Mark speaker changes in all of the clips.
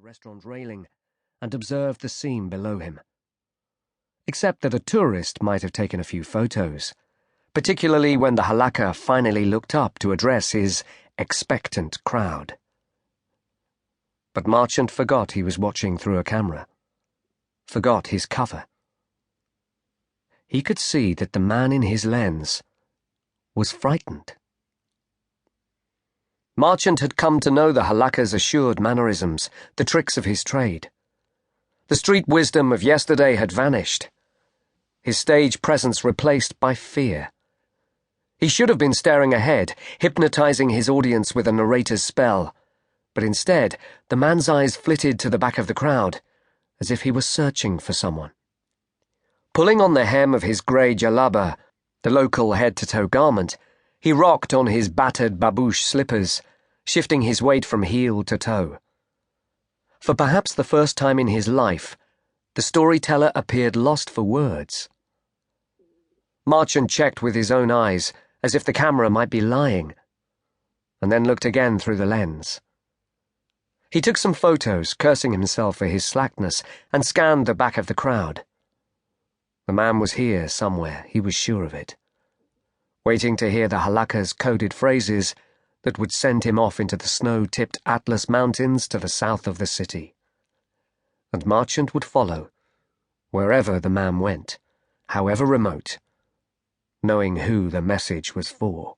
Speaker 1: the restaurant railing and observed the scene below him. Except that a tourist might have taken a few photos, particularly when the halakha finally looked up to address his expectant crowd. But Marchant forgot he was watching through a camera, forgot his cover. He could see that the man in his lens was frightened. Marchant had come to know the halakha's assured mannerisms, the tricks of his trade. The street wisdom of yesterday had vanished, his stage presence replaced by fear. He should have been staring ahead, hypnotizing his audience with a narrator's spell, but instead the man's eyes flitted to the back of the crowd, as if he were searching for someone. Pulling on the hem of his grey jalaba, the local head-to-toe garment, he rocked on his battered babouche slippers, shifting his weight from heel to toe. For perhaps the first time in his life, the storyteller appeared lost for words. Marchant checked with his own eyes, as if the camera might be lying, and then looked again through the lens. He took some photos, cursing himself for his slackness, and scanned the back of the crowd. The man was here somewhere, he was sure of it, waiting to hear the halakha's coded phrases that would send him off into the snow-tipped Atlas Mountains to the south of the city. And Marchant would follow, wherever the man went, however remote, knowing who the message was for.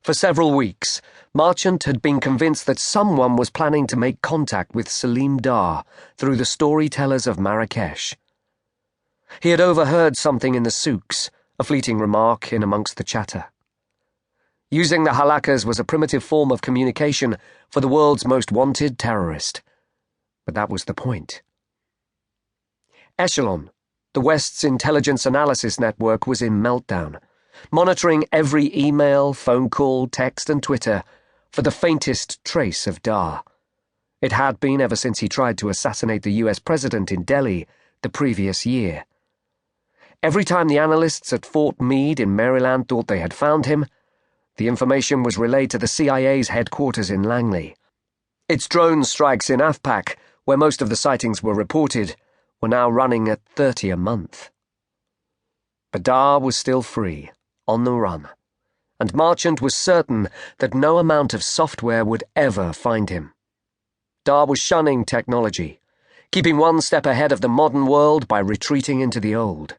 Speaker 1: For several weeks, Marchant had been convinced that someone was planning to make contact with Salim Dhar through the storytellers of Marrakech. He had overheard something in the souks, a fleeting remark in amongst the chatter. Using the halakhas was a primitive form of communication for the world's most wanted terrorist. But that was the point. Echelon, the West's intelligence analysis network, was in meltdown, monitoring every email, phone call, text, and Twitter for the faintest trace of Dhar. It had been ever since he tried to assassinate the US president in Delhi the previous year. Every time the analysts at Fort Meade in Maryland thought they had found him, the information was relayed to the CIA's headquarters in Langley. Its drone strikes in Afpak, where most of the sightings were reported, were now running at 30 a month. But Dhar was still free, on the run, and Marchant was certain that no amount of software would ever find him. Dhar was shunning technology, keeping one step ahead of the modern world by retreating into the old.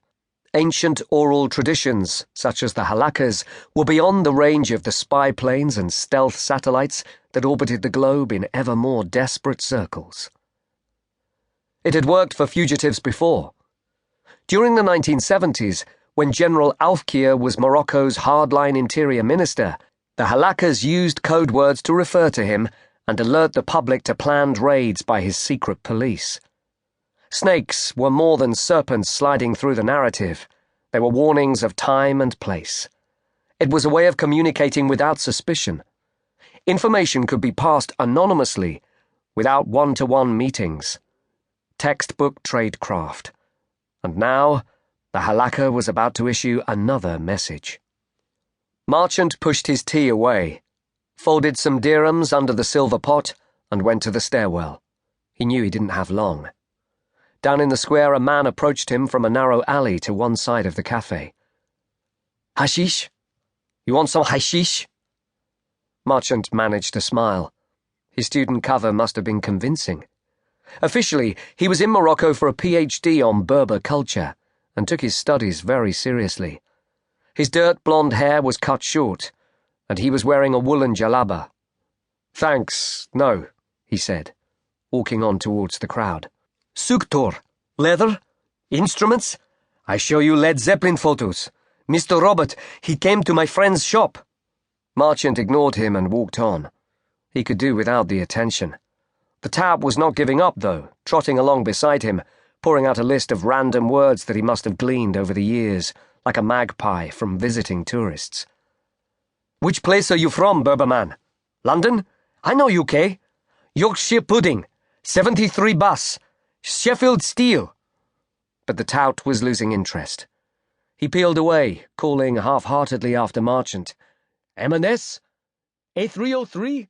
Speaker 1: Ancient oral traditions, such as the halakhas, were beyond the range of the spy planes and stealth satellites that orbited the globe in ever more desperate circles. It had worked for fugitives before. During the 1970s, when General Aufkir was Morocco's hardline interior minister, the halakhas used code words to refer to him and alert the public to planned raids by his secret police. Snakes were more than serpents sliding through the narrative. They were warnings of time and place. It was a way of communicating without suspicion. Information could be passed anonymously, without one-to-one meetings. Textbook tradecraft. And now, the halakha was about to issue another message. Marchant pushed his tea away, folded some dirhams under the silver pot, and went to the stairwell. He knew he didn't have long. Down in the square, a man approached him from a narrow alley to one side of the cafe. "Hashish? You want some hashish?" Marchant managed to smile. His student cover must have been convincing. Officially, he was in Morocco for a PhD on Berber culture and took his studies very seriously. His dirt blonde hair was cut short, and he was wearing a woolen jalaba. "Thanks, no," he said, walking on towards the crowd. "Suktor, leather, instruments? I show you Led Zeppelin photos. Mr. Robert, he came to my friend's shop." Marchant ignored him and walked on. He could do without the attention. The tab was not giving up, though, trotting along beside him, pouring out a list of random words that he must have gleaned over the years, like a magpie from visiting tourists. "Which place are you from, Berberman? London? I know UK. Yorkshire pudding, 73 bus, Sheffield steel." But the tout was losing interest. He peeled away, calling half-heartedly after Marchant. "M&S? A303?